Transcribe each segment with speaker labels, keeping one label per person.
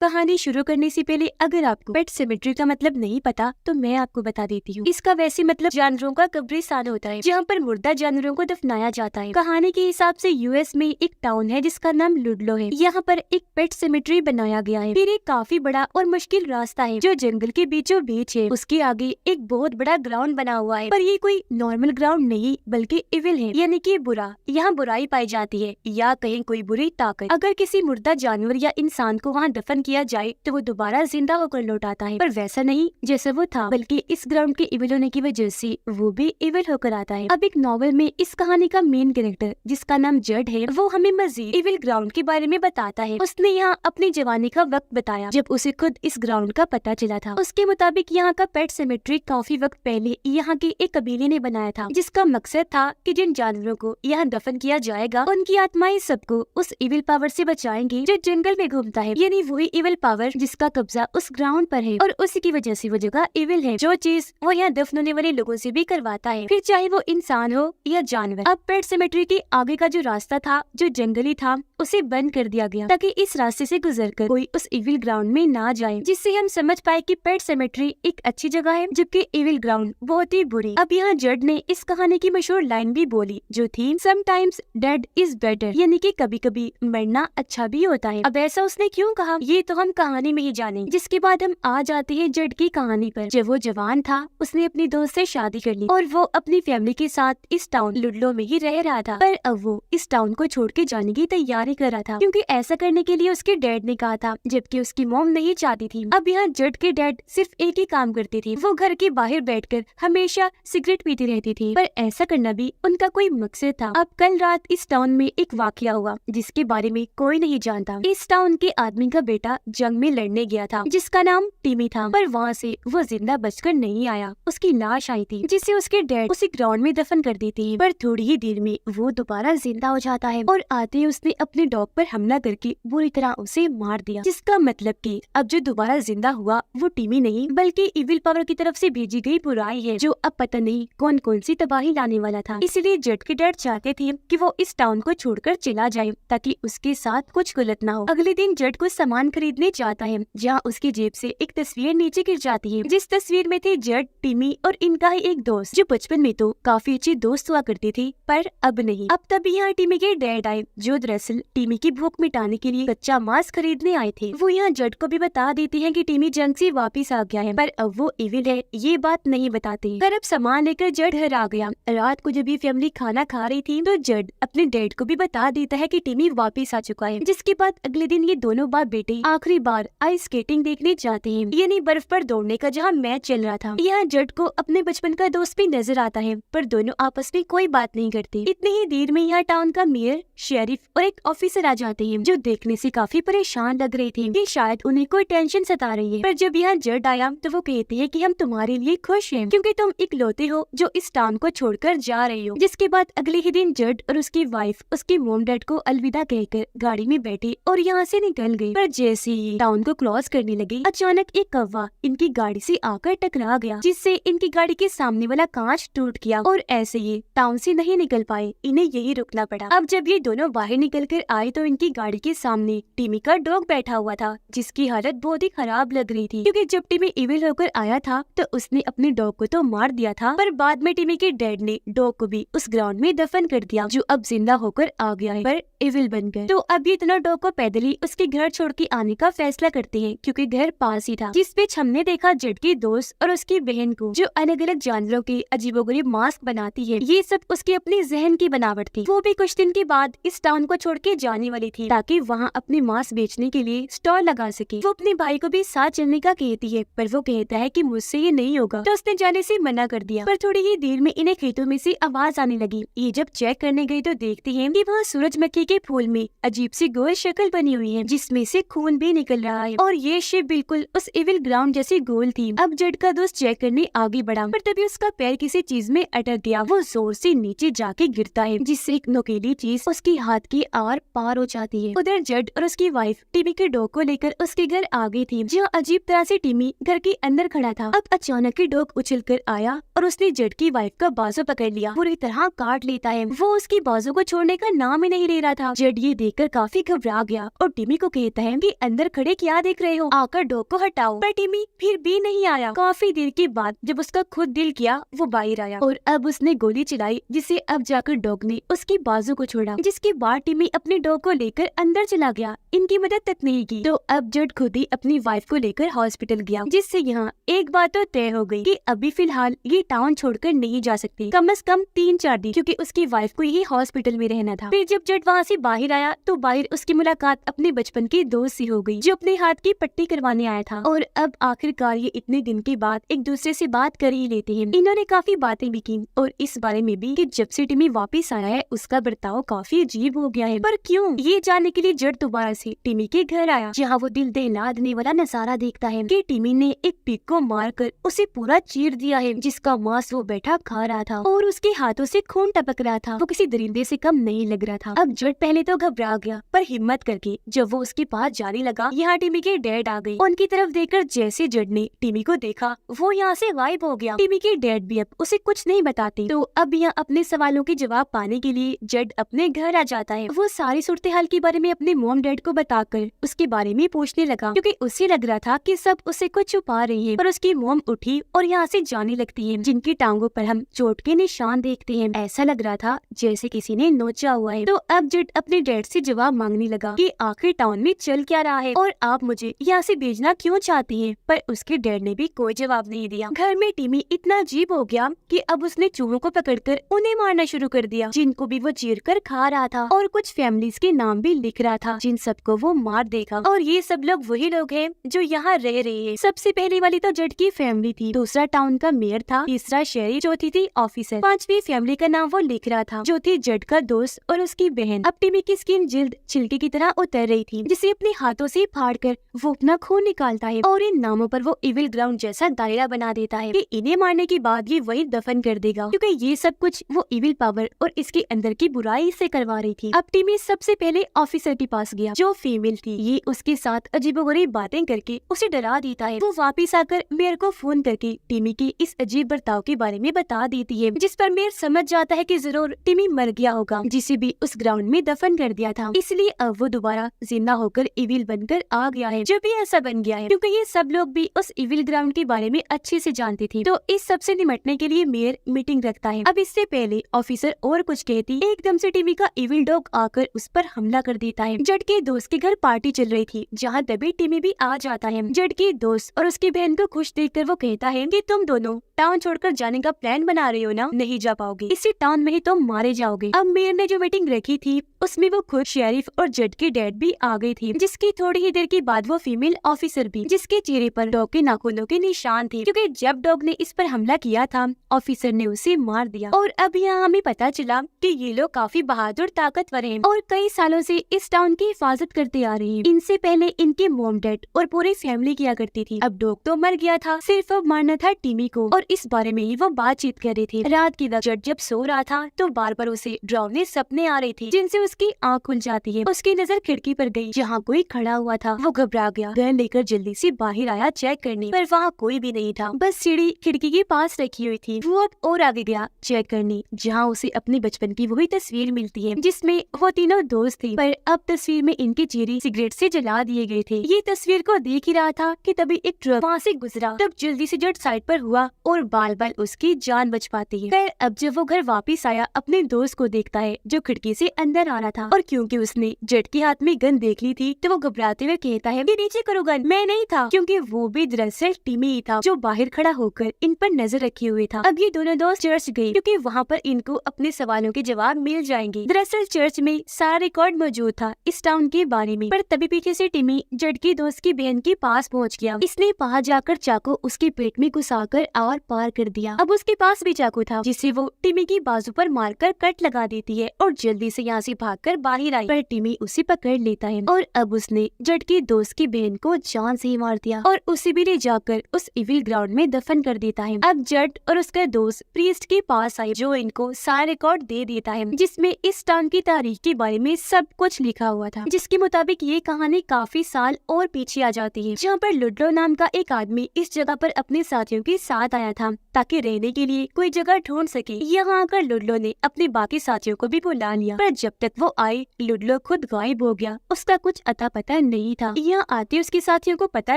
Speaker 1: कहानी शुरू करने से पहले अगर आपको पेट सेमेट्री का मतलब नहीं पता तो मैं आपको बता देती हूँ। इसका वैसे मतलब जानवरों का कब्रिस्तान होता है जहाँ पर मुर्दा जानवरों को दफनाया जाता है। कहानी के हिसाब से यूएस में एक टाउन है जिसका नाम लुडलो है। यहाँ पर एक पेट सेमेट्री बनाया गया है। फिर एक काफी बड़ा और मुश्किल रास्ता है जो जंगल के बीचों बीच है। उसके आगे एक बहुत बड़ा ग्राउंड बना हुआ है, पर ये कोई नॉर्मल ग्राउंड नहीं बल्कि इविल है, यानी कि बुरा। यहाँ बुराई पाई जाती है या कहीं कोई बुरी ताकत। अगर किसी मुर्दा जानवर या इंसान को वहाँ दफन किया जाए तो वो दोबारा जिंदा होकर लौट आता है, पर वैसा नहीं जैसा वो था, बल्कि इस ग्राउंड के इविल होने की वजह से वो भी इविल होकर आता है। अब एक नॉवेल में इस कहानी का मेन कैरेक्टर जिसका नाम जड है, वो हमें मजीद इविल ग्राउंड के बारे में बताता है। उसने यहाँ अपनी जवानी का वक्त बताया जब उसे खुद इस ग्राउंड का पता चला था। उसके मुताबिक यहाँ का पेट सेमेट्री काफी वक्त पहले यहाँ के एक कबीले ने बनाया था, जिसका मकसद था कि जिन जानवरों को यहाँ दफन किया जाएगा उनकी आत्माएं सबको उस इविल पावर से बचाएंगी जो जंगल में घूमता है, यानी वही इविल पावर जिसका कब्जा उस ग्राउंड पर है और उसी की वजह से वो जगह इविल है। जो चीज वो यहाँ दफन होने वाले लोगों से भी करवाता है, फिर चाहे वो इंसान हो या जानवर। अब पेट सेमेट्री के आगे का जो रास्ता था जो जंगली था उसे बंद कर दिया गया ताकि इस रास्ते से गुजरकर कोई उस इविल ग्राउंड में ना जाए, जिससे हम समझ पाए कि पेट सेमेट्री एक अच्छी जगह है जबकि इविल ग्राउंड बहुत ही बुरी। अब यहाँ जड ने इस कहानी की मशहूर लाइन भी बोली जो थी समटाइम्स डेड इज बेटर, यानी कि कभी कभी मरना अच्छा भी होता है। अब ऐसा उसने क्यों कहा ये तो हम कहानी में ही जानेंगे। जिसके बाद हम आ जाते हैं जड की कहानी पर। जब वो जवान था उसने अपनी दोस्त से शादी कर ली और वो अपनी फैमिली के साथ इस टाउन लुडलो में ही रह रहा था, पर अब वो इस टाउन को छोड़ के जाने की तैयारी कर रहा था क्योंकि ऐसा करने के लिए उसके डैड ने कहा था, जबकि उसकी मॉम नहीं चाहती थी। अब यहाँ जड के डैड सिर्फ एक ही काम करते थे, वो घर के बाहर बैठकर हमेशा सिगरेट पीती रहती थी, पर ऐसा करना भी उनका कोई मकसद था। अब कल रात इस टाउन में एक वाकया हुआ जिसके बारे में कोई नहीं जानता। इस टाउन के आदमी का बेटा जंग में लड़ने गया था जिसका नाम टिमी था, पर वहाँ से वो जिंदा बचकर नहीं आया। उसकी लाश आई थी जिसे उसके डैड उसी ग्राउंड में दफन कर दी थी, पर थोड़ी ही देर में वो दोबारा जिंदा हो जाता है और आते ही उसने अपने डॉग पर हमला करके बुरी तरह उसे मार दिया। जिसका मतलब कि अब जो दोबारा जिंदा हुआ वो टिमी नहीं बल्कि इविल पावर की तरफ से भेजी गई बुराई है, जो अब पता नहीं कौन कौन सी तबाही लाने वाला था। इसलिए जड के डैड चाहते थे कि वो इस टाउन को छोड़कर चला जाए ताकि उसके साथ कुछ गलत ना हो। अगले दिन जड को सामान खरीदने जाता है जहाँ उसकी जेब से एक तस्वीर नीचे गिर जाती है, जिस तस्वीर में थे जड, टिमी और इनका ही एक दोस्त जो बचपन में तो काफी अच्छे दोस्त हुआ करते थे पर अब नहीं। अब तभी यहाँ टिमी के डैड आए जो दरअसल टिमी की भूख मिटाने के लिए कच्चा मांस खरीदने आए थे। वो यहाँ जड को भी बता देती हैं कि टिमी जंग से वापिस आ गया है, पर अब वो इविल है ये बात नहीं बताते। पर अब सामान लेकर जड घर आ गया। रात को जब ये फैमिली खाना खा रही थी तो जड अपने डैड को भी बता देता है कि टिमी वापिस आ चुका है। जिसके बाद अगले दिन ये दोनों बाप बेटे आखिरी बार आइस स्केटिंग देखने जाते हैं, यानी बर्फ पर दौड़ने का जहाँ मैच चल रहा था। यहाँ जड को अपने बचपन का दोस्त भी नजर आता है, पर दोनों आपस में कोई बात नहीं करते। इतनी ही देर में यहाँ टाउन का मेयर, शेरिफ और एक ऑफिसर आ जाते हैं जो देखने से काफी परेशान लग रहे थे कि शायद उन्हें कोई टेंशन सता रही है। पर जब यहाँ जड आया तो वो कहते हैं कि हम तुम्हारे लिए खुश हैं क्योंकि तुम इकलौते हो जो इस टाउन को छोड़कर जा रहे हो। जिसके बाद अगले ही दिन जड और उसकी वाइफ उसके मोम डैड को अलविदा कहकर गाड़ी में बैठे और यहाँ से निकल गए। पर जैसे ही टाउन को क्रॉस करने लगे अचानक एक कौवा इनकी गाड़ी से आकर टकरा गया, जिससे इनकी गाड़ी के सामने वाला कांच टूट गया और ऐसे ये टाउन से नहीं निकल पाए, इन्हें यही रुकना पड़ा। अब जब ये दोनों बाहर निकल कर आए तो इनकी गाड़ी के सामने टिमी का डॉग बैठा हुआ था जिसकी हालत बहुत ही खराब लग रही थी क्योंकि जब टिमी इविल होकर आया था तो उसने अपने डॉग को तो मार दिया था, पर बाद में टिमी के डैड ने डॉग को भी उस ग्राउंड में दफन कर दिया जो अब जिंदा होकर आ गया है पर इविल बन गए। तो अब ये दोनों डॉग को पैदल ही उसके घर छोड़ के आने का फैसला करते हैं क्योंकि घर पास ही था। जिस बीच हमने देखा जड की दोस्त और उसकी बहन को जो अलग अलग जानवरों के अजीबोगरीब मास्क बनाती है। ये सब उसकी अपनी जहन की बनावट थी। वो भी कुछ दिन के बाद इस टाउन को छोड़ के जाने वाली थी ताकि वहाँ अपने मास्क बेचने के लिए स्टॉल लगा सके। वो अपने भाई को भी साथ चलने का कहती है, पर वो कहता है कि मुझसे ये नहीं होगा, तो उसने जाने से मना कर दिया। पर थोड़ी ही देर में इन्हें खेतों में से आवाज आने लगी। ये जब चेक करने गई तो देखते हैं कि वहाँ सूरजमुखी के फूल में अजीब सी गोल शक्ल बनी हुई है जिसमें से खून भी निकल रहा है और ये शिप बिल्कुल उस इविल ग्राउंड जैसी गोल थी। अब जड का दोस्त चेक करने आगे बढ़ा, पर तभी उसका पैर किसी चीज में अटक गया। वो जोर से नीचे जाके गिरता है जिससे एक नुकीली चीज उसकी हाथ की आर पार हो जाती है। उधर जड और उसकी वाइफ टिमी के डॉग को लेकर उसके घर आ गई थी जहाँ अजीब तरह से टिमी घर के अंदर खड़ा था। अब अचानक ही डॉग उछल कर आया और उसने जड की वाइफ का बाजू पकड़ लिया, पूरी तरह काट लेता है। वो उसकी बाजू को छोड़ने का नाम ही नहीं ले रहा था। जड ये देखकर काफी घबरा गया और टिमी को कहता है कि अंदर खड़े क्या देख रहे हो, आकर डॉग को हटाओ। पर टिमी फिर भी नहीं आया। काफी देर के बाद जब उसका खुद दिल किया वो बाहर आया और अब उसने गोली चलाई, जिसे अब जाकर डॉग ने उसकी बाजू को छोड़ा, जिसके बाद टिमी अपने डॉग को लेकर अंदर चला गया। इनकी मदद तक नहीं की तो अब जड खुद ही अपनी वाइफ को लेकर हॉस्पिटल गया, जिससे यहाँ एक बात तो तय हो गई कि अभी फिलहाल ये टाउन छोड़कर नहीं जा सकती, कम से कम 3-4 दिन, क्योंकि उसकी वाइफ को ही हॉस्पिटल में रहना था। फिर जब जड वहाँ से बाहर आया तो बाहर उसकी मुलाकात अपने बचपन के दोस्त से हो गई, जो अपने हाथ की पट्टी करवाने आया था। और अब आखिरकार ये इतने दिन के बाद एक दूसरे से बात कर ही लेते हैं। इन्होंने काफी बातें भी की और इस बारे में भी कि जब से टिमी वापिस आया है उसका बर्ताव काफी अजीब हो गया है। पर क्यों, ये जानने के लिए जड दोबारा से टिमी के घर आया, जहाँ वो दिल दहला देने वाला नजारा देखता है कि टिमी ने एक पिग को मारकर उसे पूरा चीर दिया है, जिसका मांस वो बैठा खा रहा था और उसके हाथों से खून टपक रहा था। वो किसी दरिंदे से कम नहीं लग रहा था। अब जड पहले तो घबरा गया, पर हिम्मत करके जब वो उसके पास जाने लगा, यहाँ टिमी के डैड आ गए। उनकी तरफ देखकर जैसे जड ने टिमी को देखा वो यहाँ से गायब हो गया। टिमी के डैड भी अब उसे कुछ नहीं बताते, तो अब यहाँ अपने सवालों के जवाब पाने के लिए जड अपने घर आ जाता है। वो सारी सूरत हाल के बारे में अपने मॉम डैड को बताकर उसके बारे में पूछने लगा, क्योंकि उसे लग रहा था कि सब उसे कुछ छुपा रही है। पर उसकी मॉम उठी और यहाँ से जाने लगती है, जिनकी टांगों पर हम चोट के निशान देखते हैं। ऐसा लग रहा था जैसे किसी ने नोचा हुआ है। तो अब जड अपने डैड से जवाब मांगने लगा कि आखिर टाउन में चल क्या रहा है और आप मुझे यहाँ से भेजना क्यों चाहती हैं। पर उसके डैड ने भी कोई जवाब नहीं दिया। घर में टिमी इतना अजीब हो गया कि अब उसने चूहों को पकड़कर उन्हें मारना शुरू कर दिया, जिनको भी वो चीर कर खा रहा था, और कुछ फैमिलीज के नाम भी लिख रहा था, जिन सबको वो मार देगा। और ये सब लोग वही लोग हैं जो यहाँ रह रहे हैं। सबसे पहले वाली तो जड की फैमिली थी, दूसरा टाउन का मेयर था, तीसरा शहरी, चौथी थी ऑफिसर, पांचवी फैमिली का नाम वो लिख रहा था, जो थी जड का दोस्त और उसकी बहन। अब टिमी की स्किन जल्द छिलके की तरह उतर रही थी, जिसे अपने हाथों से फाड़ कर वो अपना खून निकालता है और इन नामों पर वो इविल ग्राउंड जैसा दायरा बना देता है कि इन्हें मारने के बाद ये वही दफन कर देगा, क्योंकि ये सब कुछ वो इविल पावर और इसके अंदर की बुराई से करवा रही थी। अब टिमी सबसे पहले ऑफिसर के पास गया, जो फीमेल थी। ये उसके साथ अजीबोगरीब बातें करके उसे डरा देता है। वो वापिस आकर मेयर को फोन करके टिमी के इस अजीब बर्ताव के बारे में बता देती है, जिस पर मेयर समझ जाता है कि जरूर टिमी मर गया होगा, जिसे भी उस ग्राउंड में दफन कर दिया था। इसलिए अब वो दोबारा जिंदा होकर इविल बनकर आ गया है। जब भी ऐसा बन गया है क्योंकि ये सब लोग भी उस इविल ग्राउंड के बारे में अच्छे से जानते थे, तो इस सब से निपटने के लिए मेयर मीटिंग रखता है। अब इससे पहले ऑफिसर और कुछ कहती, एकदम से टिमी का इविल डॉग आकर उस पर हमला कर देता है। जड के दोस्त के घर पार्टी चल रही थी, जहाँ तभी टिमी भी आ जाता है। जड के दोस्त और उसकी बहन को खुश देखकर वो कहता है कि तुम दोनों टाउन छोड़कर जाने का प्लान बना रहे हो ना, नहीं जा पाओगे, इसी टाउन में ही तुम मारे जाओगे। अब मेयर ने जो मीटिंग रखी थी उसमें वो खुद शेरिफ और जड के डैड भी आ गई थी, जिसकी थोड़ी ही देर के बाद वो फीमेल ऑफिसर भी, जिसके चेहरे पर डॉग के नाखूनों के निशान थे, क्योंकि जब डॉग ने इस पर हमला किया था ऑफिसर ने उसे मार दिया। और अब यहाँ हमें पता चला कि ये लोग काफी बहादुर ताकतवर हैं और कई सालों से इस टाउन की हिफाजत करते आ रहे हैं। इनसे पहले इनके मॉम डैड और पूरी फैमिली किया करती थी। अब डॉग तो मर गया था, सिर्फ अब मारना था टिमी को, और इस बारे में ही वो बातचीत कर रहे थे। रात की जड जब सो रहा था तो बार बार उसे डरावने सपने आ रहे थे, जिनसे उसकी आँख खुल जाती है। उसकी नजर खिड़की पर गई, जहाँ कोई खड़ा हुआ था। वो घबरा गया, गन लेकर जल्दी से बाहर आया चेक करने, पर वहाँ कोई भी नहीं था, बस सीढ़ी खिड़की के पास रखी हुई थी। वो अब और आगे गया चेक करने, जहाँ उसे अपने बचपन की वही तस्वीर मिलती है, जिसमें वो तीनों दोस्त थे, पर अब तस्वीर में इनके चेहरे सिगरेट से जला दिए गए थे। ये तस्वीर को देख ही रहा था कि तभी एक ट्रक वहाँ से गुजरा। तब जल्दी से जड साइड पर हुआ और बाल बाल उसकी जान बच पाती है। फिर अब जब वो घर वापिस आया, अपने दोस्त को देखता है जो खिड़की से अंदर आ रहा था, और क्योंकि उसने जड के हाथ में गन देख ली थी तो वो घबराते हुए कहता है कि नीचे करो गन। मैं नहीं था, क्योंकि वो भी दरअसल टिमी ही था, जो बाहर खड़ा होकर इन पर नजर रखे हुए था। अब ये दोनों दोस्त चर्च गए, क्योंकि वहाँ पर इनको अपने सवालों के जवाब मिल जाएंगे। दरअसल चर्च में सारा रिकॉर्ड मौजूद था इस टाउन के बारे में, पर तभी पीछे से टिमी जड की दोस्त की बहन के पास पहुँच गया। इसने वहाँ जाकर चाकू उसके पेट में घुसाकर आर पार कर दिया। अब उसके पास भी चाकू था, जिसे वो टिमी की बाजू पर मारकर कट लगा देती है और जल्दी से यहाँ से भागकर बाहर आई, पर टिमी उसे पकड़ लेता है और अब उसने जड की दोस्त की बहन को जान से ही मार दिया और उसे भी ले जाकर उस इविल ग्राउंड में दफन कर देता है। अब जड और उसका दोस्त प्रीस्ट के पास आए, जो इनको सारा रिकॉर्ड दे देता है, जिसमें इस टाउन की तारीख के बारे में सब कुछ लिखा हुआ था, जिसके मुताबिक ये कहानी काफी साल और पीछे आ जाती है, जहाँ पर लुडलो नाम का एक आदमी इस जगह पर अपने साथियों के साथ आया था ताकि रहने के लिए कोई जगह ढूंढ सके। यहाँ आकर लुडलो ने अपने बाकी साथियों को भी बुला लिया, पर जब तक वो आए लुडलो खुद गायब हो गया। उसका कुछ अता पता वाला नहीं था। यहाँ आते उसके साथियों को पता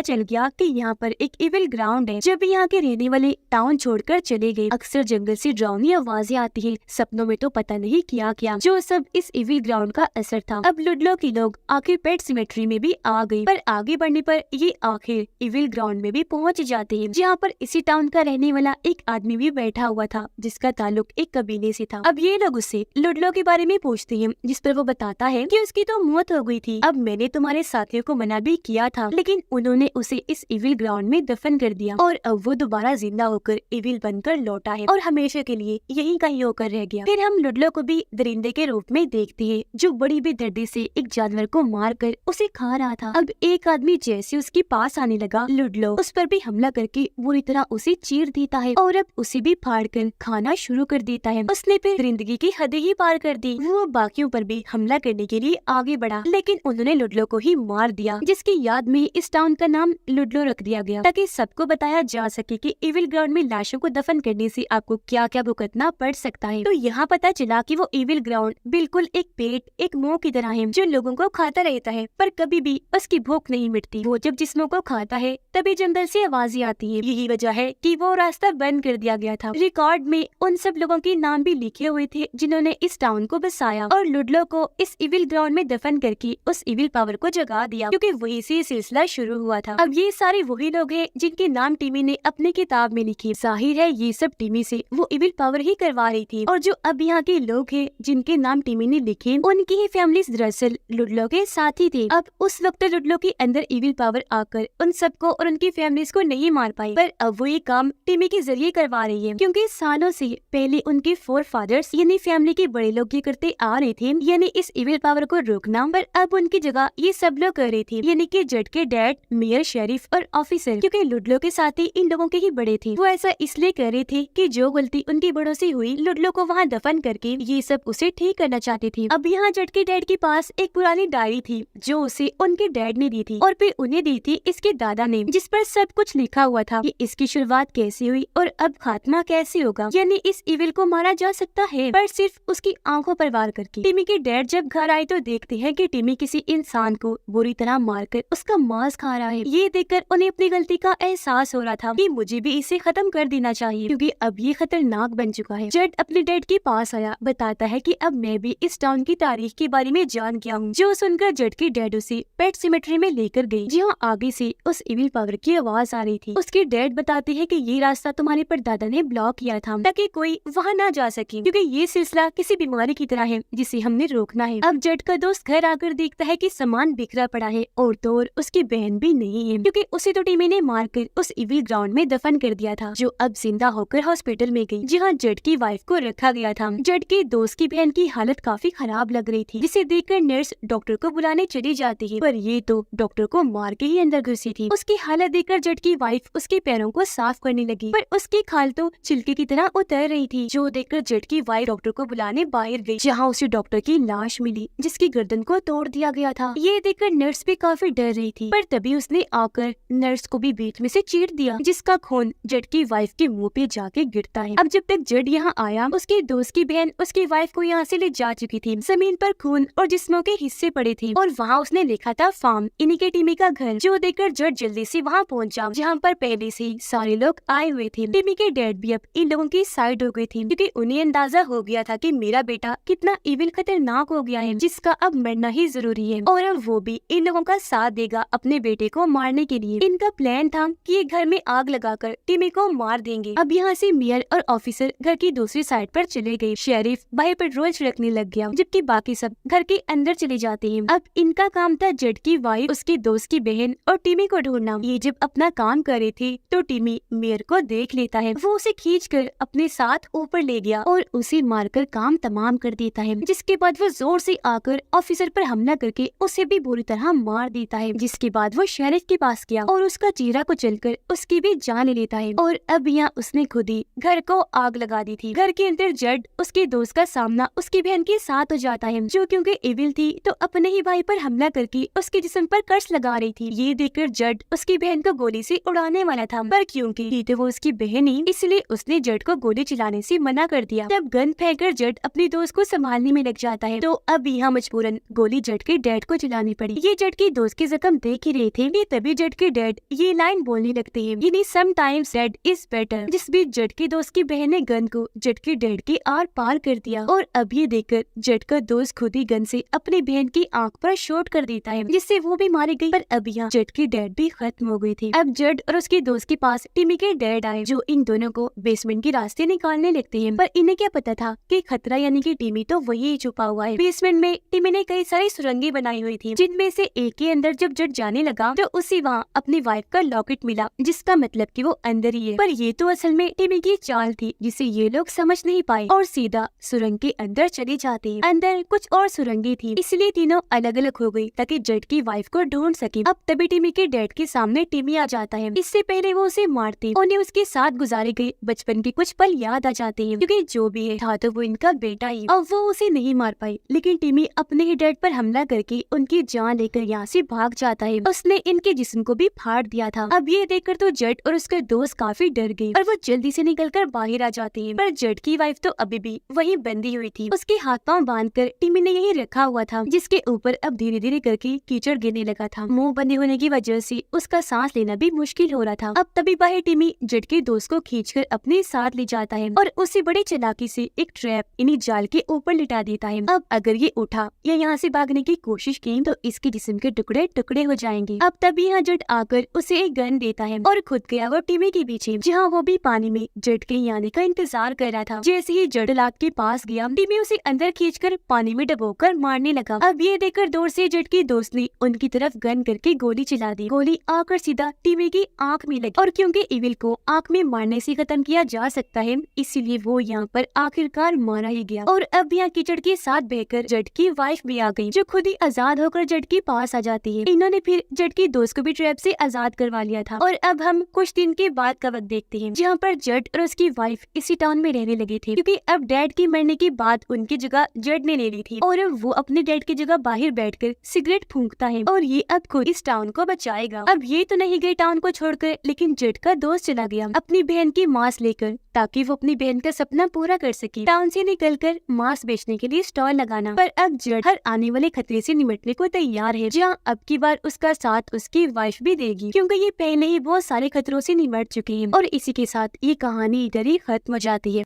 Speaker 1: चल गया कि यहाँ पर एक इविल ग्राउंड है। जब यहाँ के रहने वाले टाउन छोड़कर चले गए, अक्सर जंगल से डरावनी आवाजें आती है, सपनों में तो पता नहीं क्या क्या, जो सब इस इविल ग्राउंड का असर था। अब लुडलो के लोग आखिर पेट सिमेट्री में भी आ गए, पर आगे बढ़ने पर ये आखिर इविल ग्राउंड में भी पहुँच जाते हैं, जहाँ पर इसी टाउन का रहने वाला एक आदमी भी बैठा हुआ था, जिसका ताल्लुक एक कबीले से था। अब ये लोग उससे लुडलो के बारे में पूछते हैं, जिस पर वो बताता है कि उसकी तो मौत हो गई थी। अब मैंने तुम्हारे साथियों को मना भी किया था, लेकिन उन्होंने उसे इस इविल ग्राउंड में दफन कर दिया और अब वो दोबारा जिंदा होकर इविल बनकर लौटा है और हमेशा के लिए यही कहीं होकर रह गया। फिर हम लुडलो को भी दरिंदे के रूप में देखते हैं, जो बड़ी बेदर्दी से एक जानवर को मार कर उसे खा रहा था। अब एक आदमी जैसे उसके पास आने लगा, लुडलो उस पर भी हमला करके बुरी तरह उसे चीर देता है और अब उसे भी फाड़ कर खाना शुरू कर देता है। उसने फिर दरिंदगी की हद ही पार कर दी। वो बाकियों पर भी हमला करने के लिए आगे बढ़ा, लेकिन उन्होंने लुडलो को ही मार दिया, जिसकी याद में इस टाउन का नाम लुडलो रख दिया गया, ताकि सबको बताया जा सके कि इविल ग्राउंड में लाशों को दफन करने से आपको क्या क्या भुगतना पड़ सकता है। तो यहाँ पता चला कि वो इविल ग्राउंड बिल्कुल एक पेट, एक मुंह की तरह है, जो लोगों को खाता रहता है पर कभी भी उसकी भूख नहीं मिटती। वो जब जिस्मों को खाता है तभी जंगल से आवाजें आती है। यही वजह है कि वो रास्ता बंद कर दिया गया था। रिकॉर्ड में उन सब लोगों के नाम भी लिखे हुए थे जिन्होंने इस टाउन को बसाया और लुडलो को इस इविल ग्राउंड में दफन करके उस इविल पावर को जगा दिया, क्योंकि वही से सिलसिला शुरू हुआ था। अब ये सारे वही लोग हैं जिनके नाम टिमी ने अपनी किताब में लिखे। जाहिर है ये सब टिमी से वो इविल पावर ही करवा रही थी, और जो अब यहाँ के लोग हैं जिनके नाम टिमी ने लिखे, उनकी ही फैमिली दरअसल लुडलो के साथी थे। अब उस वक्त लुडलो के अंदर इविल पावर आकर उन सबको और उनकी फैमिलीज को नहीं मार पाई, पर अब वो ये काम टिमी के जरिए करवा रही है, क्योंकि सालों से पहले उनके फोर फादर्स यानी फैमिली के बड़े लोग ये करते आ रहे थे, यानी इस इविल पावर को रोकना, पर अब उनकी जगह ये सब लोग कर रहे थे, यानी कि जज के डैड, मेयर, शेरिफ और ऑफिसर, क्योंकि लुडलो के साथी इन लोगों के ही बड़े थे। वो ऐसा इसलिए कर रहे थे कि जो गलती उनकी बड़ों से हुई, लुडलो को वहाँ दफन करके ये सब उसे ठीक करना चाहते थे। अब यहाँ जज के डैड के पास एक पुरानी डायरी थी जो उसे उनके डैड ने दी थी और फिर उन्हें दी थी इसके दादा ने, जिस पर सब कुछ लिखा हुआ था कि इसकी शुरुआत कैसे हुई और अब खात्मा कैसे होगा, यानी इस इविल को मारा जा सकता है पर सिर्फ उसकी आंखों पर वार करके। टिमी के डैड जब घर आए तो देखते हैं कि टिमी किसी इंसान को बुरी तरह मारकर उसका मांस खा रहा है। ये देखकर उन्हें अपनी गलती का एहसास हो रहा था कि मुझे भी इसे खत्म कर देना चाहिए, क्योंकि अब ये खतरनाक बन चुका है। जड अपने डैड के पास आया, बताता है कि अब मैं भी इस टाउन की तारीख के बारे में जान गया हूँ, जो सुनकर जड के डैड उसे पेट सिमेट्री में लेकर गई, जहाँ आगे से उस इविल पावर की आवाज आ रही थी। उसके डैड बताते हैं कि ये रास्ता तुम्हारे परदादा ने ब्लॉक किया था ताकि कोई वहाँ ना जा सके, क्योंकि ये सिलसिला किसी बीमारी की तरह है जिसे हमने रोकना है। अब जड का दोस्त घर आकर देखता है कि सामान बिखरा पड़ा है और तो और उसकी बहन भी नहीं है, क्योंकि उसे तो टिमी ने मारकर उस इविल ग्राउंड में दफन कर दिया था, जो अब जिंदा होकर हॉस्पिटल में गई, जहाँ जड की वाइफ को रखा गया था। जड के दोस्त की बहन की हालत काफी खराब लग रही थी, जिसे देखकर नर्स डॉक्टर को बुलाने चली जाती है, पर ये तो डॉक्टर को मार के ही अंदर घुसी थी। उसकी हालत देखकर जड की वाइफ उसके पैरों को साफ करने लगी, पर उसकी खाल तो छिलके की तरह उतर रही थी, जो देखकर जड की वाइफ डॉक्टर को बुलाने बाहर गई, जहाँ उसे डॉक्टर की लाश मिली जिसकी गर्दन को तोड़ दिया गया था। ये देखकर नर्स भी काफी डर रही थी, पर तभी उसने आकर नर्स को भी बीच में से चीर दिया, जिसका खून जड की वाइफ के मुंह पे जाके गिरता है। अब जब तक जड यहाँ आया, उसके दोस्त की बहन उसकी वाइफ को यहाँ से ले जा चुकी थी। जमीन पर खून और जिस्मों के हिस्से पड़े थे और वहाँ उसने लिखा था फार्म, इन्हीं के टिमी का घर, जो देखकर जड जल्दी से वहाँ पहुँचा, जहाँ पर पहले से सारे लोग आए हुए थे। टिमी के डैड भी अब इन लोगों की साइड हो गए थे, क्योंकि उन्हें अंदाजा हो गया था कि मेरा बेटा कितना इविल खतरनाक हो गया है, जिसका अब मरना ही जरूरी है, और अब वो भी इन लोगों का साथ देगा अपने बेटे को मारने के लिए। इनका प्लान था कि ये घर में आग लगाकर टिमी को मार देंगे। अब यहाँ से मेयर और ऑफिसर घर की दूसरी साइड पर चले गए। शेरिफ बाहर पेट्रोल छिड़कने लग गया, जबकि बाकी सब घर के अंदर चले जाते हैं। अब इनका काम था जड की वाइफ, उसके दोस्त की बहन और टिमी को ढूंढना। ये जब अपना काम कर रहे थे तो टिमी मेयर को देख लेता है। वो उसे खींचकर अपने साथ ऊपर ले गया और उसे मारकर काम तमाम कर देता है, जिसके बाद वो जोर से आकर ऑफिसर पर हमला करके उसे भी बुरी तरह मार देता है। जिसके बाद वो शेरिफ के पास गया और उसका चेहरा को चलकर उसकी भी जान ले लेता है। और अब यहाँ उसने खुद ही घर को आग लगा दी थी। घर के अंदर जड उसके दोस्त का सामना उसकी बहन के साथ हो जाता है, जो क्योंकि इविल थी तो अपने ही भाई पर हमला करके उसके जिस्म पर कर्स लगा रही थी। ये देखकर जड उसकी बहन को गोली से उड़ाने वाला था, पर क्योंकि ये तो वो उसकी बहन ही, इसलिए उसने जड को गोली चलाने से मना कर दिया। तब गन फेंककर जड अपने दोस्त को संभालने में लग जाता है, तो अब यहाँ मजबूरन गोली जड के डैड को चलानी पड़ती पड़ी। ये जट के दोस्त के जख्म देख ही रहे थे कि तभी जट के डैड ये लाइन बोलने लगते हैं, यानी समटाइम्स डैड इज बेटर। जिस बीच जट के दोस्त की बहन ने गन को जट के डैड के आर पार कर दिया और अब ये देखकर जट का दोस्त खुद ही गन से अपनी बहन की आंख पर शॉट कर देता है, जिससे वो भी मारी गई। पर अब यहाँ जट के डैड भी खत्म हो गए थे। अब जट और उसके दोस्त के पास टिमी के डैड आए, जो इन दोनों को बेसमेंट के रास्ते निकालने लगते हैं। पर इन्हें क्या पता था कि खतरा यानी कि टिमी तो वही छुपा हुआ है। बेसमेंट में टिमी ने कई सारी सुरंगें बनाई हुई थी, जिनमें से एक के अंदर जब जट जाने लगा तो उसी वहाँ अपनी वाइफ का लॉकेट मिला, जिसका मतलब कि वो अंदर ही है। पर ये तो असल में टिमी की चाल थी, जिसे ये लोग समझ नहीं पाए और सीधा सुरंग के अंदर चले जाते हैं। अंदर कुछ और सुरंगें थी, इसलिए तीनों अलग अलग हो गई ताकि जट की वाइफ को ढूंढ सके। अब तभी टिमी के डैड के सामने टिमी आ जाता है। इससे पहले वो उसे मारते, उन्हें उसके साथ गुजारे गए बचपन के कुछ पल याद आ जाते हैं, क्योंकि जो भी है था तो वो इनका बेटा ही। अब वो उसे नहीं मार पाई, लेकिन टिमी अपने ही डैड पर हमला करके उनकी जान लेकर यहाँ से भाग जाता है। उसने इनके जिस्म को भी फाड़ दिया था। अब ये देखकर तो जट और उसके दोस्त काफी डर गए और वो जल्दी से निकलकर बाहर आ जाते हैं। पर जट की वाइफ तो अभी भी वहीं बंधी हुई थी। उसके हाथ पांव बांधकर टिमी ने यही रखा हुआ था, जिसके ऊपर अब धीरे धीरे करके कीचड़ गिरने लगा था। मुंह बंधे होने की वजह से उसका सांस लेना भी मुश्किल हो रहा था। अब तभी बाहर टिमी जट के दोस्त को खींचकर अपने साथ ले जाता है और उसे बड़ी चालाकी से एक ट्रैप इन्हीं जाल के ऊपर लिटा देता है। अब अगर ये उठा या यहाँ से भागने की कोशिश की तो इसके जिस्म के टुकड़े टुकड़े हो जाएंगे। अब तभी यहाँ जट आकर उसे एक गन देता है और खुद गया वो टिमी के पीछे, जहाँ वो भी पानी में जट के आने का इंतजार कर रहा था। जैसे ही जट लाख के पास गया, टिमी उसे अंदर खींचकर पानी में डुबोकर मारने लगा। अब ये देखकर दूर से जट के दोस्त ने उनकी तरफ गन करके गोली चला दी। गोली आकर सीधा टिमी की आंख में लगी और क्योंकि इविल को आंख में मारने से खत्म किया जा सकता है, इसीलिए वो यहाँ पर आखिरकार मारा ही गया। और अब यहाँ कीचड़ के साथ बहकर जट की वाइफ भी आ गई, जो खुद ही आजाद होकर जट के पास आ जाती है। इन्होंने फिर जट के दोस्त को भी ट्रैप से आजाद करवा लिया था। और अब हम कुछ दिन के बाद का वक्त देखते हैं, जहाँ पर जट और उसकी वाइफ इसी टाउन में रहने लगे थे, क्योंकि अब डैड के मरने के बाद उनकी जगह जट ने ले ली थी और अब वो अपने डैड की जगह बाहर बैठकर सिगरेट फूंकता है और ये अब खुद इस टाउन को बचाएगा। अब ये तो नहीं गए टाउन को छोड़कर, लेकिन जट का दोस्त चला गया अपनी बहन की मांस लेकर, ताकि वो अपनी बहन का सपना पूरा कर सके। टाउन से निकलकर मांस बेचने के लिए स्टॉल लगाना। पर अब जट हर आने वाले खतरे से निपटने को तैयार है, जहाँ अब की बार उसका साथ उसकी वाइफ भी देगी, क्योंकि ये पहले ही बहुत सारे खतरों से निपट चुके हैं। और इसी के साथ ये कहानी इधर ही खत्म हो जाती है।